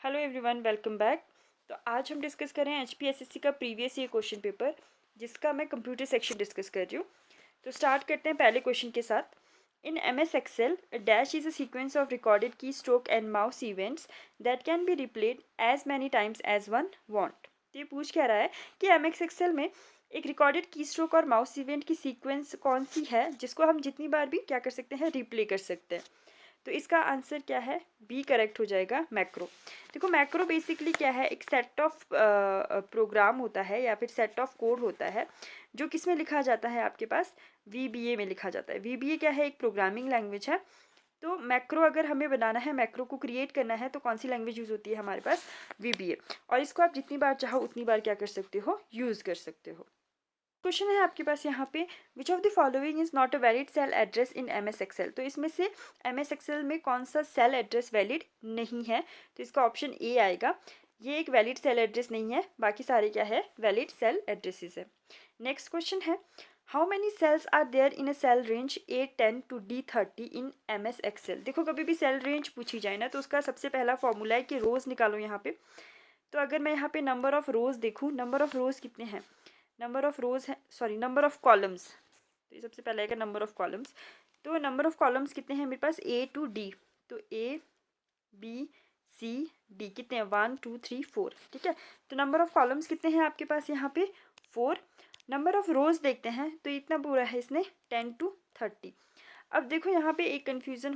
Hello everyone, welcome back. तो आज हम डिस्कस कर रहे हैं HPSSC का प्रीवियस ईयर क्वेश्चन पेपर, जिसका मैं कंप्यूटर सेक्शन डिस्कस कर रही हूँ। तो स्टार्ट करते हैं पहले क्वेश्चन के साथ। इन MS Excel, a dash is a sequence of recorded keystroke and mouse events that can be replayed as many times as one want। तो ये पूछ क्या रहा है कि MS Excel में एक रिकॉर्डेड कीस्ट्रोक और माउस इवेंट की सीक्वेंस कौन सी है जिसको हम जितनी बार भी क्या कर सकते हैं, रिप्ले कर सकते हैं। तो इसका आंसर क्या है, बी करेक्ट हो जाएगा, मैक्रो। देखो मैक्रो बेसिकली क्या है, एक सेट ऑफ प्रोग्राम होता है या फिर सेट ऑफ कोड होता है जो किस में लिखा जाता है, आपके पास VBA में लिखा जाता है। VBA क्या है, एक प्रोग्रामिंग लैंग्वेज है। तो मैक्रो अगर हमें बनाना है, मैक्रो को क्रिएट करना है, तो कौन सी लैंग्वेज यूज़ होती है हमारे पास, VBA। और इसको आप जितनी बार चाहो उतनी बार क्या कर सकते हो, यूज़ कर सकते हो। क्वेश्चन है आपके पास यहाँ पे, which of the following is not a valid cell address in MS Excel। तो इसमें से MS Excel में कौन सा सेल एड्रेस वैलिड नहीं है, तो इसका ऑप्शन ए आएगा। ये एक वैलिड सेल एड्रेस नहीं है, बाकी सारे क्या है, वैलिड सेल एड्रेसेस है। नेक्स्ट क्वेश्चन है, how many cells are there in a cell range A10 to D30 in MS Excel। देखो कभी भी सेल रेंज पूछी जाए ना, तो उसका सबसे पहला फॉर्मूला है कि रोज निकालो यहाँ पे। तो अगर मैं यहाँ पे नंबर ऑफ रोज देखूँ, नंबर ऑफ रोज कितने हैं, नंबर ऑफ रोज है, सॉरी नंबर ऑफ कॉलम्स। तो ये सबसे पहले आएगा नंबर ऑफ कॉलम्स। तो नंबर ऑफ कॉलम्स कितने हैं मेरे पास, A to D। तो A B C D कितने हैं, 1 2 3 4। ठीक है, तो नंबर ऑफ कॉलम्स कितने हैं आपके पास यहाँ पे, 4। नंबर ऑफ रोज देखते हैं, तो इतना पूरा है इसने, 10 to 30। अब देखो यहाँ पे एक कन्फ्यूज़न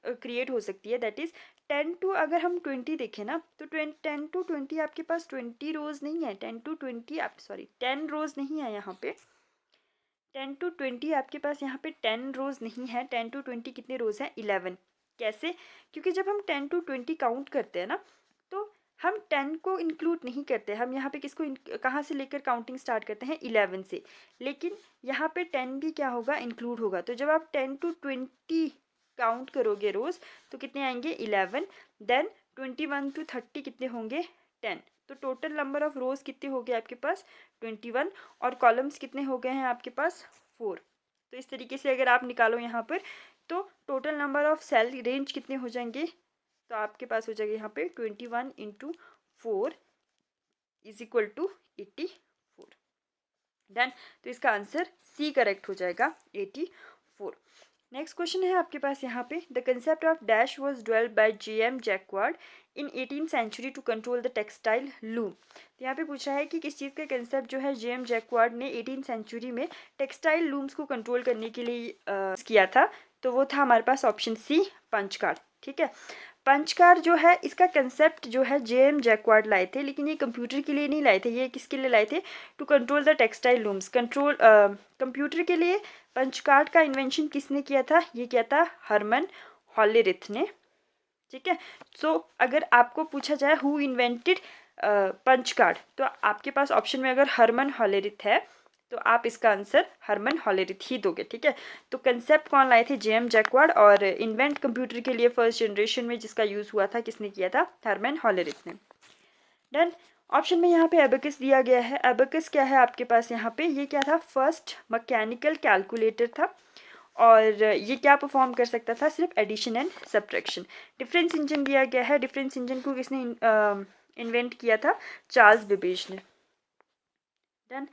क्रिएट हो सकती है, दैट इज़ 10 टू, अगर हम 20 देखें ना, तो 10 to 20 आपके पास 20 रोज़ नहीं है, 10 to 20 आप, सॉरी 10 रोज़ नहीं है यहाँ पे। 10 to 20 आपके पास यहाँ पे 10 रोज़ नहीं है। 10 to 20 कितने रोज़ हैं, 11। कैसे, क्योंकि जब हम 10 to 20 काउंट करते हैं ना, तो हम 10 को इंक्लूड नहीं करते। हम यहाँ पे किसको कहाँ से लेकर काउंटिंग स्टार्ट करते हैं, 11 से। लेकिन यहाँ पे 10 भी क्या होगा, इंक्लूड होगा। तो जब आप 10 to 20 काउंट करोगे रोज़, तो कितने आएंगे, 11। देन 21 to 30 कितने होंगे, 10। तो टोटल नंबर ऑफ रोज़ कितने हो गए आपके पास, 21। और कॉलम्स कितने हो गए हैं आपके पास, 4। तो इस तरीके से अगर आप निकालो यहाँ पर, तो total number of cell range कितने हो जाएंगे, तो आपके पास हो जाएगा यहाँ पे 21 × 4 इज इक्वल टू 84। डन। तो इसका आंसर सी करेक्ट हो जाएगा, 84। नेक्स्ट क्वेश्चन है आपके पास यहाँ पे, the concept of dash was developed by J.M. Jacquard in 18th century to control the textile loom. तो यहाँ पे पूछा है कि किस चीज़ का कंसेप्ट जो है J.M. जैक्वार्ड ने 18th सेंचुरी में टेक्सटाइल लूम्स को कंट्रोल करने के लिए किया था। तो वो था हमारे पास ऑप्शन सी, पंच कार्ड। ठीक है, पंच कार्ड जो है, इसका कंसेप्ट जो है J.M. जैक्वार्ड लाए थे, लेकिन ये कंप्यूटर के लिए नहीं लाए थे। ये किसके लिए लाए थे, to control the textile looms. Computer के लिए पंच कार्ड का इन्वेंशन किसने किया था, ये किया था हरमन हॉलेरिथ ने। ठीक है, सो अगर आपको पूछा जाए हु इन्वेंटेड पंच कार्ड, तो आपके पास ऑप्शन में अगर हरमन हॉलेरिथ है, तो आप इसका आंसर हरमन हॉलेरिथ ही दोगे। ठीक है, तो कंसेप्ट कौन लाए थे, J.M. जैक्वार्ड। और इन्वेंट कंप्यूटर के लिए फर्स्ट जनरेशन में जिसका यूज़ हुआ था, किसने किया था, हरमन हॉलेरिथ ने। डन। ऑप्शन में यहाँ पे एबेकस दिया गया है। एबेकस क्या है आपके पास यहाँ पे, ये क्या था, फर्स्ट मैकेनिकल कैलकुलेटर था। और ये क्या परफॉर्म कर सकता था, सिर्फ addition and subtraction. Difference engine दिया गया है। डिफरेंस इंजन को किसने इन्वेंट किया था, चार्ल्स बेबेज ने। डन।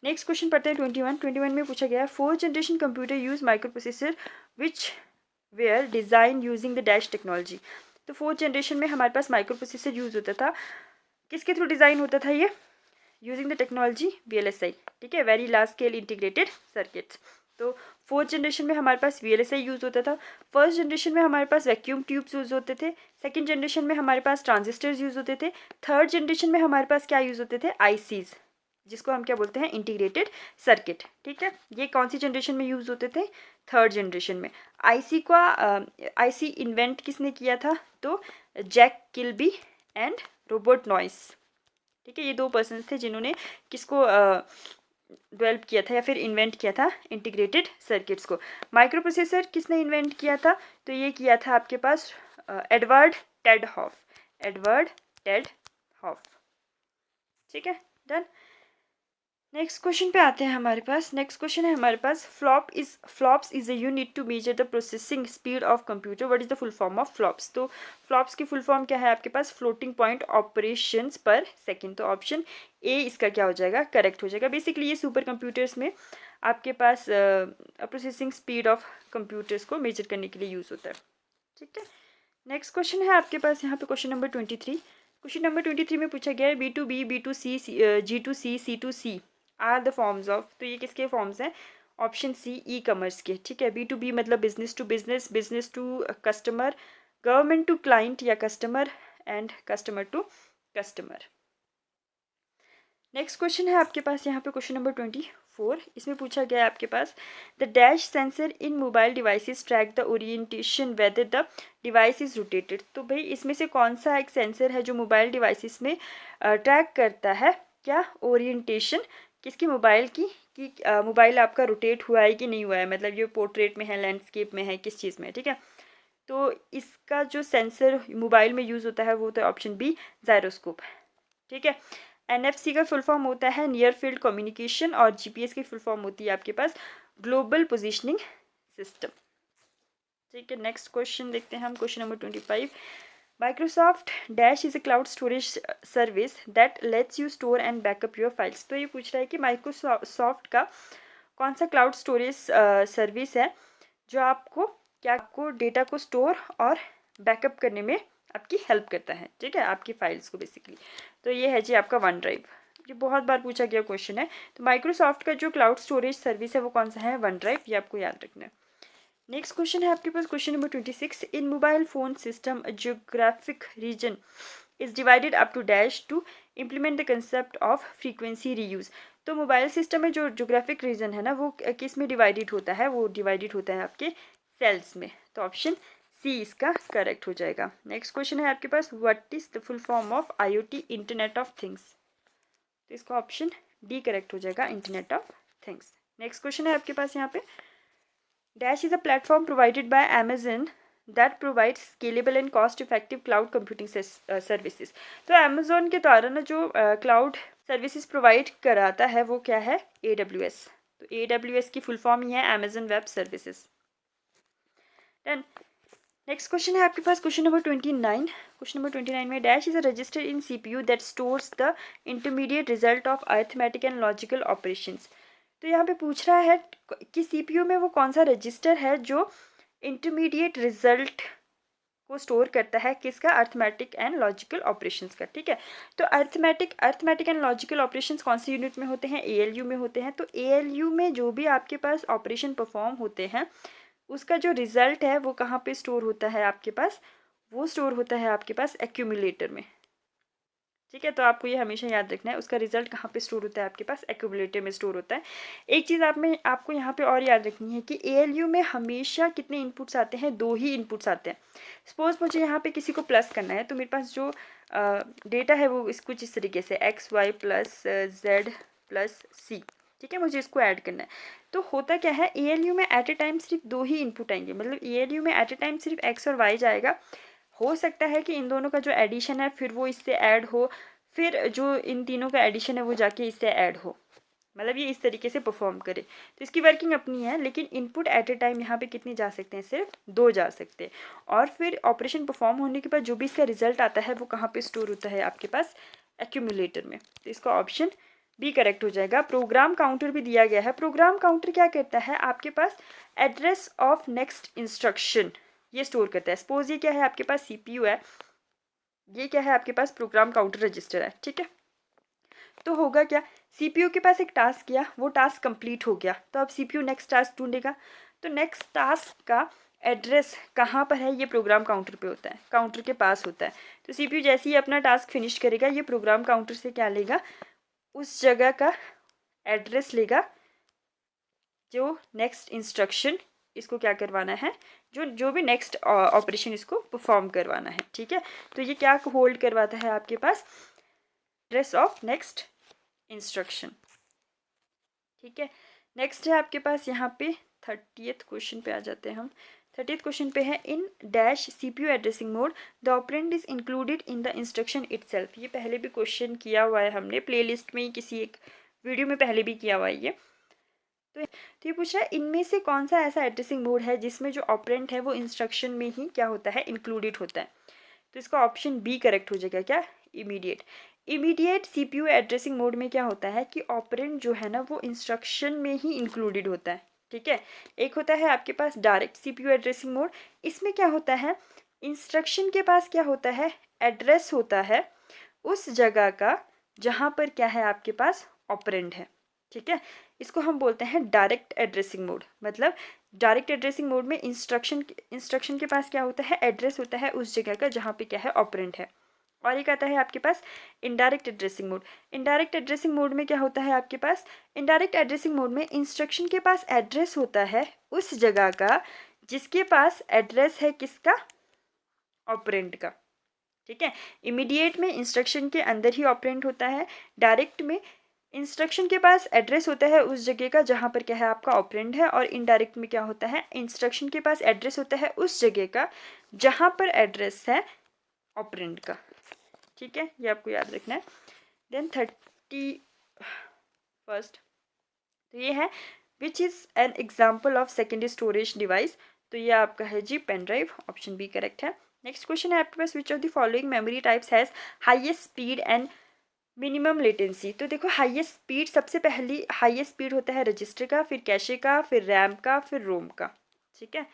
नेक्स्ट क्वेश्चन पढ़ते हैं 21 में पूछा गया है, 4th generation computer use microprocessor which were design using the dash technology. तो 4th जनरेशन में हमारे पास माइक्रो प्रोसेसर यूज़ होता था, किसके थ्रू डिज़ाइन होता था ये, यूजिंग द टेक्नोलॉजी VLSI। ठीक है, very large scale integrated circuits. तो 4th जनरेशन में हमारे पास VLSI यूज़ होता था। फर्स्ट जनरेशन में हमारे पास वैक्यूम ट्यूब्स यूज़ होते थे। सेकंड जनरेशन में हमारे पास ट्रांजिस्टर्स यूज़ होते थे। थर्ड जनरेशन में हमारे पास क्या यूज़ होते थे, ICs, जिसको हम क्या बोलते हैं, इंटीग्रेटेड सर्किट। ठीक है, ये कौन सी जनरेशन में यूज़ होते थे, थर्ड जनरेशन में। IC इन्वेंट किसने किया था, तो Jack Kilby and Robert Noyce. ठीक है, ये 2 पर्सन थे जिन्होंने किसको डेवलप किया था या फिर इन्वेंट किया था, इंटीग्रेटेड सर्किट्स को। माइक्रो प्रोसेसर किसने इन्वेंट किया था, तो ये किया था आपके पास Edward Ted Hoff. Edward Ted Hoff. ठीक है, डन। नेक्स्ट क्वेश्चन पे आते हैं हमारे पास। नेक्स्ट क्वेश्चन है हमारे पास, flops is a unit to measure the processing speed of computer, what is the full form of flops. तो फ्लॉप्स की फुल फॉर्म क्या है आपके पास, floating point operations per second. तो ऑप्शन ए इसका क्या हो जाएगा, करेक्ट हो जाएगा। बेसिकली ये सुपर कंप्यूटर्स में आपके पास प्रोसेसिंग स्पीड ऑफ कंप्यूटर्स को मेजर करने के लिए यूज़ होता है। ठीक है, नेक्स्ट क्वेश्चन है आपके पास यहाँ पे क्वेश्चन नंबर 23। क्वेश्चन नंबर 23 में पूछा गया है B2B, B2C, G2C, C2C are the forms of. तो ये किसके फॉर्म्स हैं, ऑप्शन सी ई कॉमर्स के। ठीक है, B2B मतलब business to business, business to customer, government to client या customer, and customer to customer. Next question है आपके पास यहाँ पे क्वेश्चन नंबर 24। इसमें पूछा गया है आपके पास, the dash sensor in mobile devices track the orientation whether the device is rotated. तो भाई इसमें से कौन सा एक सेंसर है जो मोबाइल डिवाइसेस में ट्रैक करता है क्या, ओरिएंटेशन किसकी, मोबाइल की, कि मोबाइल आपका रोटेट हुआ है कि नहीं हुआ है, मतलब ये पोर्ट्रेट में है, लैंडस्केप में है, किस चीज़ में है। ठीक है, तो इसका जो सेंसर मोबाइल में यूज़ होता है वो तो ऑप्शन बी जायरोस्कोप। ठीक है, NFC का फुल फॉर्म होता है नियर फील्ड कम्युनिकेशन, और GPS की फुल फॉर्म होती है आपके पास ग्लोबल पोजिशनिंग सिस्टम। ठीक है, नेक्स्ट क्वेश्चन देखते हैं हम, question number 25। Microsoft dash is a cloud storage service that let's you store and backup your files. तो ये पूछ रहा है कि माइक्रोसॉफ्ट का कौन सा क्लाउड स्टोरेज सर्विस है जो आपको डेटा को स्टोर और बैकअप करने में आपकी हेल्प करता है। ठीक है, आपकी फाइल्स को बेसिकली। तो ये है जी आपका वन ड्राइव। ये बहुत बार पूछा गया क्वेश्चन है। तो माइक्रोसॉफ्ट का जो क्लाउड स्टोरेज सर्विस है वो कौन सा है, वन ड्राइव, ये आपको याद रखना है। नेक्स्ट क्वेश्चन है आपके पास question number 26। In mobile phone system geographic region is divided up to dash to implement the concept of frequency reuse. तो मोबाइल सिस्टम में जो ज्योग्राफिक रीजन है ना वो किस में डिवाइडेड होता है, वो डिवाइडेड होता है आपके सेल्स में। तो ऑप्शन सी इसका करेक्ट हो जाएगा। नेक्स्ट क्वेश्चन है आपके पास, what is the full form of IoT, internet of things. तो इसका ऑप्शन डी करेक्ट हो जाएगा, internet of things. Next question है आपके पास यहाँ पे, dash is a platform provided by Amazon that provide scalable and cost effective cloud computing services. तो अमेजोन के द्वारा ना जो क्लाउड सर्विसेज प्रोवाइड कराता है वो क्या है, AWS। तो AWS की फुल फॉर्म ही है Amazon web services. Then next question है आपके पास क्वेश्चन नंबर 29। क्वेश्चन नंबर 29 में, dash is a register in CPU that stores the intermediate result of arithmetic and logical operations. तो यहाँ पे पूछ रहा है कि CPU में वो कौन सा रजिस्टर है जो इंटरमीडिएट रिजल्ट को स्टोर करता है, किसका, अर्थमेटिक एंड लॉजिकल ऑपरेशंस का। ठीक है, तो अर्थमेटिक एंड लॉजिकल ऑपरेशंस कौन सी यूनिट में होते हैं, ALU में होते हैं। तो ALU में जो भी आपके पास ऑपरेशन परफॉर्म होते हैं उसका जो रिजल्ट है वो कहाँ पे स्टोर होता है आपके पास, वो स्टोर होता है आपके पास एक्यूमुलेटर में। ठीक है, तो आपको ये हमेशा याद रखना है, उसका रिजल्ट कहाँ पे स्टोर होता है आपके पास, एक्यूमुलेटर में स्टोर होता है। एक चीज़ आपको यहाँ पे और याद रखनी है कि ALU में हमेशा कितने इनपुट्स आते हैं, दो ही इनपुट्स आते हैं। सपोज मुझे यहाँ पे किसी को प्लस करना है तो मेरे पास जो डेटा है वो कुछ इस तरीके से X Y plus Z plus C। ठीक है, मुझे इसको ऐड करना है। तो होता क्या है, ALU में एट ए टाइम सिर्फ दो ही इनपुट आएंगे, मतलब ALU में एट ए टाइम सिर्फ X और Y जाएगा। हो सकता है कि इन दोनों का जो एडिशन है फिर वो इससे ऐड हो, फिर जो इन तीनों का एडिशन है वो जाके इससे ऐड हो, मतलब ये इस तरीके से परफॉर्म करे। तो इसकी वर्किंग अपनी है, लेकिन इनपुट एट ए टाइम यहाँ पे कितने जा सकते हैं, सिर्फ दो जा सकते हैं। और फिर ऑपरेशन परफॉर्म होने के बाद जो भी इसका रिजल्ट आता है वो कहाँ पे स्टोर होता है आपके पास, एक्यूमुलेटर में। तो इसका ऑप्शन बी करेक्ट हो जाएगा। प्रोग्राम काउंटर भी दिया गया है। प्रोग्राम काउंटर क्या करता है, आपके पास एड्रेस ऑफ नेक्स्ट इंस्ट्रक्शन ये स्टोर करता है। सपोज ये क्या है, आपके पास CPU है, ये क्या है आपके पास, प्रोग्राम काउंटर रजिस्टर है। ठीक है, तो होगा क्या, CPU के पास एक टास्क किया, वो टास्क कंप्लीट हो गया, तो अब CPU नेक्स्ट टास्क ढूंढेगा। तो नेक्स्ट टास्क का एड्रेस कहाँ पर है, ये प्रोग्राम काउंटर पे होता है, काउंटर के पास होता है। तो CPU जैसे ही अपना टास्क फिनिश करेगा ये प्रोग्राम काउंटर से क्या लेगा, उस जगह का एड्रेस लेगा जो नेक्स्ट इंस्ट्रक्शन इसको क्या करवाना है, जो भी नेक्स्ट ऑपरेशन इसको परफॉर्म करवाना है। ठीक है, तो ये क्या होल्ड करवाता है आपके पास, एड्रेस ऑफ नेक्स्ट इंस्ट्रक्शन। ठीक है, नेक्स्ट है आपके पास यहाँ पे 30th क्वेश्चन पे आ जाते हैं हम। 30th क्वेश्चन पे है, in dash CPU addressing mode the operand is included in the instruction itself. ये पहले भी क्वेश्चन किया हुआ है हमने, प्लेलिस्ट में ही किसी एक वीडियो में पहले भी किया हुआ है ये। तो ये पूछ रहा है इनमें से कौन सा ऐसा एड्रेसिंग मोड है जिसमें जो ऑपरेंड है वो इंस्ट्रक्शन में ही क्या होता है, इंक्लूडेड होता है। तो इसका ऑप्शन बी करेक्ट हो जाएगा, क्या, immediate. Immediate CPU addressing mode में क्या होता है कि ऑपरेंड जो है ना वो इंस्ट्रक्शन में ही इंक्लूडेड होता है, ठीक है। एक होता है आपके पास डायरेक्ट सीपीयू एड्रेसिंग मोड, इसमें क्या होता है, इंस्ट्रक्शन के पास क्या होता है, एड्रेस होता है उस जगह का जहाँ पर क्या है आपके पास ऑपरेंड है, ठीक है। इसको हम बोलते हैं डायरेक्ट एड्रेसिंग मोड। मतलब डायरेक्ट एड्रेसिंग मोड में इंस्ट्रक्शन के पास क्या होता है, एड्रेस होता है उस जगह का जहाँ पे क्या है, ऑपरेंड है। और एक आता है आपके पास indirect addressing mode. Indirect addressing mode में क्या होता है आपके पास, इनडायरेक्ट एड्रेसिंग मोड में इंस्ट्रक्शन के पास एड्रेस होता है उस जगह का जिसके पास एड्रेस है किसका, ऑपरेंड का, ठीक है। इमीडिएट में इंस्ट्रक्शन के अंदर ही ऑपरेंड होता है, डायरेक्ट में इंस्ट्रक्शन के पास एड्रेस होता है उस जगह का जहाँ पर क्या है आपका ऑपरेंड है, और इनडायरेक्ट में क्या होता है, इंस्ट्रक्शन के पास एड्रेस होता है उस जगह का जहाँ पर एड्रेस है ऑपरेंड का, ठीक है। ये आपको याद रखना है। देन 31st, तो ये है which is an example of secondary storage device. तो ये आपका है जी pen drive, option B correct है। नेक्स्ट क्वेश्चन है आपके पास, which of the following memory types has highest speed and minimum latency. तो देखो हाईएस्ट स्पीड, सबसे पहली हाईएस्ट स्पीड होता है रजिस्टर का, फिर कैशे का, फिर रैम का, फिर रोम का, ठीक है।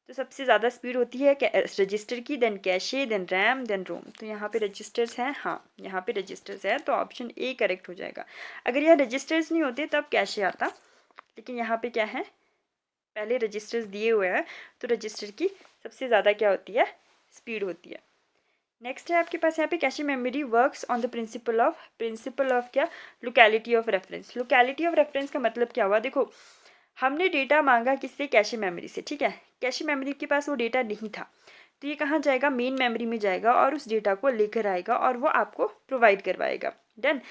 तो सबसे ज़्यादा स्पीड होती है रजिस्टर की, then cache, then RAM, then ROM. तो यहाँ पे रजिस्टर्स हैं, हाँ यहाँ पे रजिस्टर्स हैं, तो ऑप्शन ए करेक्ट हो जाएगा। अगर यहाँ रजिस्टर्स नहीं होते तब कैशे आता, लेकिन यहाँ पे क्या है, पहले रजिस्टर्स दिए हुए हैं, तो रजिस्टर की सबसे ज़्यादा क्या होती है, स्पीड होती है। नेक्स्ट है आपके पास यहाँ पे cache memory works on the principle of क्या, locality of reference. Locality of reference का मतलब क्या हुआ, देखो हमने डेटा मांगा किससे, कैशे मेमोरी से, ठीक है। कैशे मेमोरी के पास वो डेटा नहीं था, तो ये कहाँ जाएगा, मेन मेमोरी में जाएगा और उस डेटा को लेकर आएगा और वो आपको प्रोवाइड करवाएगा, डन।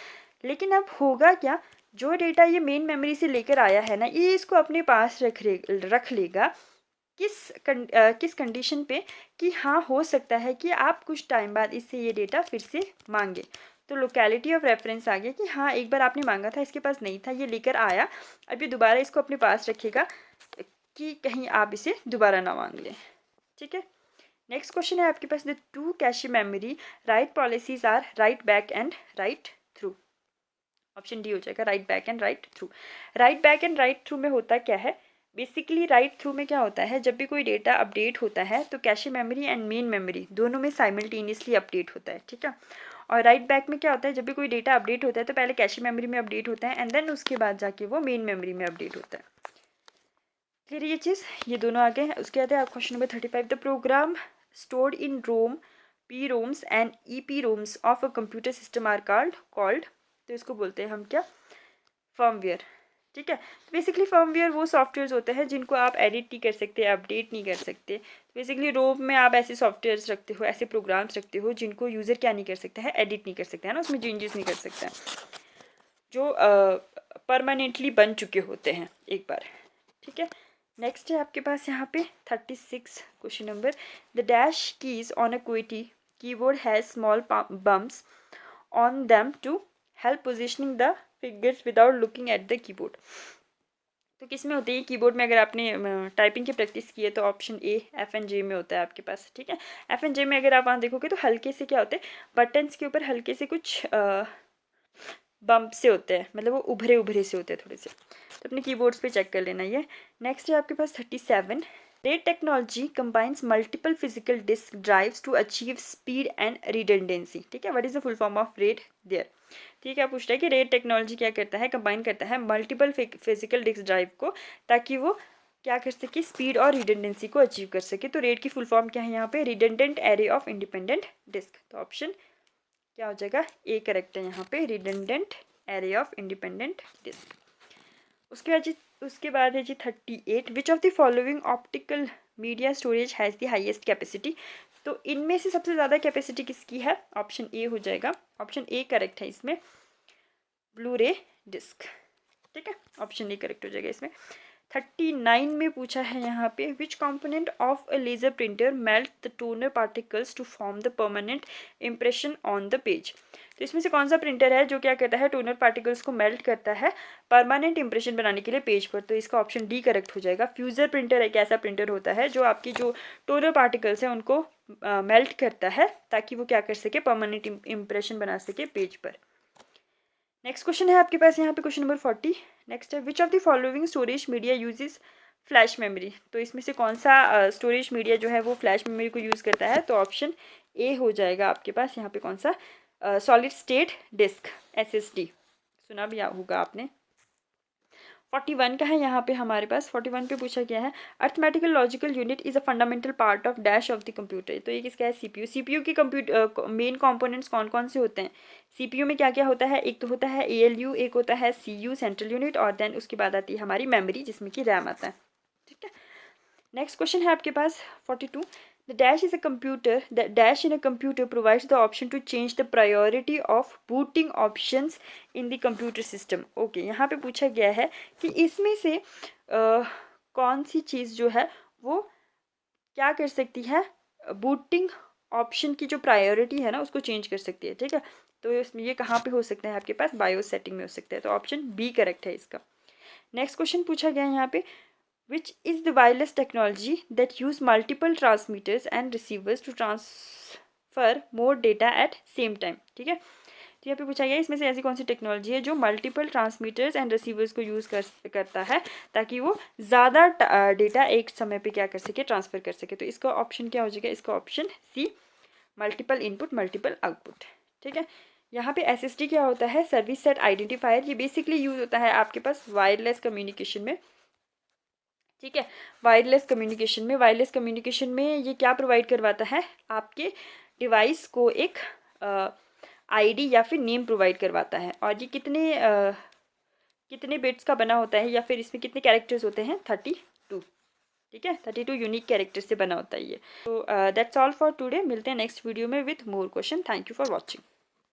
लेकिन अब होगा क्या, जो डेटा ये मेन मेमोरी से लेकर आया है ना, ये इसको अपने पास रख लेगा किस कंडीशन पे, कि हाँ हो सकता है कि आप कुछ टाइम बाद इससे ये डेटा फिर से मांगे। तो लोकेलिटी ऑफ रेफरेंस आ गया कि हाँ एक बार आपने मांगा था, इसके पास नहीं था, ये लेकर आया, अब ये दोबारा इसको अपने पास रखेगा कि कहीं आप इसे दोबारा ना मांग लें, ठीक है। नेक्स्ट क्वेश्चन है आपके पास, the two cache memory write policies are write back and write through. Option D हो जाएगा, write back and write through. Write back and write through में होता क्या है, बेसिकली राइट थ्रू में क्या होता है, जब भी कोई डेटा अपडेट होता है तो cache memory and main memory दोनों में साइमल्टेनियसली अपडेट होता है, ठीक है। और राइट बैक में क्या होता है, जब भी कोई डेटा अपडेट होता है तो पहले कैशे मेमोरी में अपडेट होता है एंड देन उसके बाद जाके वो मेन मेमोरी में अपडेट होता है। क्लियर ये चीज़, ये दोनों आ गए हैं। उसके बाद है आप question number 35, the program stored in ROM, P ROMs and E P ROMs of a computer system are called. तो इसको बोलते हैं हम क्या, फर्मवेयर, ठीक है। तो बेसिकली फर्मवेयर वो सॉफ्टवेयर्स होते हैं जिनको आप एडिट नहीं कर सकते, अपडेट नहीं कर सकते। तो बेसिकली रोम में आप ऐसे सॉफ्टवेयर्स रखते हो, ऐसे प्रोग्राम्स रखते हो जिनको यूज़र क्या नहीं कर सकता है, एडिट नहीं कर सकता है ना, उसमें चेंजेस नहीं कर सकता है, जो परमानेंटली बन चुके होते हैं एक बार, ठीक है। नेक्स्ट है आपके पास यहाँ पे 36 question number, the dash keys on a qwerty keyboard has small bumps on them to help positioning the fingers without looking at the keyboard. तो किस में होते हैं, कीबोर्ड में अगर आपने टाइपिंग की प्रैक्टिस की है तो ऑप्शन ए एफ एंड जे में होता है आपके पास, ठीक है। एफ एंड जे में अगर आप वहाँ देखोगे तो हल्के से क्या होते हैं, बटन्स के ऊपर हल्के से कुछ बम्प से होते हैं, मतलब वो उभरे उभरे से होते हैं थोड़े से, तो अपने कीबोर्ड्स पे चेक कर लेना ये। नेक्स्ट है आपके पास 37, RAID technology combines multiple physical disk drives to achieve speed and redundancy, ठीक है। What is the full form of RAID there, ठीक है। पूछ रहा है कि रेड टेक्नोलॉजी क्या करता है, कंबाइन करता है मल्टीपल फिजिकल डिस्क ड्राइव को, ताकि वो क्या कर सके, स्पीड और रिडंडेंसी को अचीव कर सके। तो रेड की फुल फॉर्म क्या है यहाँ पे, redundant array of independent disk. तो ऑप्शन क्या हो जाएगा, ए करेक्ट है यहाँ पे, redundant array of independent disk. उसके बाद है जी 38, which of the following optical media storage has the highest capacity. तो इनमें से सबसे ज़्यादा कैपेसिटी किसकी है, ऑप्शन ए हो जाएगा, ऑप्शन ए करेक्ट है इसमें, ब्लू रे डिस्क, ठीक है। ऑप्शन ए करेक्ट हो जाएगा इसमें। 39 में पूछा है यहाँ पे which component of a laser printer melt the toner particles to form the permanent impression on the page. तो इसमें से कौन सा प्रिंटर है जो क्या करता है, टोनर पार्टिकल्स को मेल्ट करता है परमानेंट इंप्रेशन बनाने के लिए पेज पर। तो इसका ऑप्शन डी करेक्ट हो जाएगा। फ्यूजर प्रिंटर एक ऐसा प्रिंटर होता है जो आपकी जो टोनर पार्टिकल्स हैं उनको मेल्ट करता है ताकि वो क्या कर सके, परमानेंट इम्प्रेशन बना सके पेज पर। नेक्स्ट क्वेश्चन है आपके पास यहाँ पे क्वेश्चन नंबर 40। नेक्स्ट है विच of the following storage media uses flash memory. तो इसमें से कौन सा स्टोरेज मीडिया जो है वो फ्लैश मेमोरी को यूज़ करता है। तो ऑप्शन ए हो जाएगा आपके पास यहाँ पे कौन सा, सॉलिड स्टेट डिस्क SSD, सुना भी होगा आपने। 41 का है यहाँ पे हमारे पास। 41 पे पूछा गया है arithmetical logical unit is a fundamental part of dash of the computer. तो ये किसका है, CPU। CPU के कंप्यूटर मेन कंपोनेंट्स कौन कौन से होते हैं। CPU में क्या क्या होता है, एक तो होता है ALU, एक होता है CU सेंट्रल यूनिट, और देन उसके बाद आती है हमारी मेमोरी जिसमें कि रैम आता है। ठीक है, नेक्स्ट क्वेश्चन है आपके पास 42। The dash is a computer. The dash in a computer provides the option to change the priority of booting options in the computer system. Okay, यहाँ पे पूछा गया है कि इसमें से कौन सी चीज़ जो है वो क्या कर सकती है, बूटिंग ऑप्शन की जो प्रायोरिटी है ना उसको चेंज कर सकती है। ठीक है, तो इसमें ये कहाँ पे हो सकता है आपके पास, बायोस सेटिंग में हो सकता है। तो ऑप्शन बी करेक्ट है इसका। नेक्स्ट क्वेश्चन पूछा गया है यहाँ पे which is the wireless technology that use multiple transmitters and receivers to transfer more data at same time। ठीक है, तो यहाँ पे पूछा गया इसमें से ऐसी कौन सी टेक्नोलॉजी है जो मल्टीपल ट्रांसमीटर्स एंड रिसीवर्स को यूज़ करता है ताकि वो ज़्यादा डेटा एक समय पे क्या कर सके, ट्रांसफ़र कर सके। तो इसका ऑप्शन क्या हो जाएगा, इसका option C, multiple input multiple output. ठीक है, यहाँ पे SSD क्या होता है, सर्विस सेट आइडेंटिफायर। ये बेसिकली यूज़ होता है आपके पास वायरलेस कम्युनिकेशन में। ठीक है, वायरलेस कम्युनिकेशन में ये क्या प्रोवाइड करवाता है, आपके डिवाइस को एक आईडी या फिर नेम प्रोवाइड करवाता है। और ये कितने बिट्स का बना होता है या फिर इसमें कितने कैरेक्टर्स होते हैं, 32। ठीक है, 32 यूनिक कैरेक्टर्स से बना होता है ये। तो दैट्स ऑल फॉर टुडे। मिलते हैं नेक्स्ट वीडियो में with more question. Thank you for watching.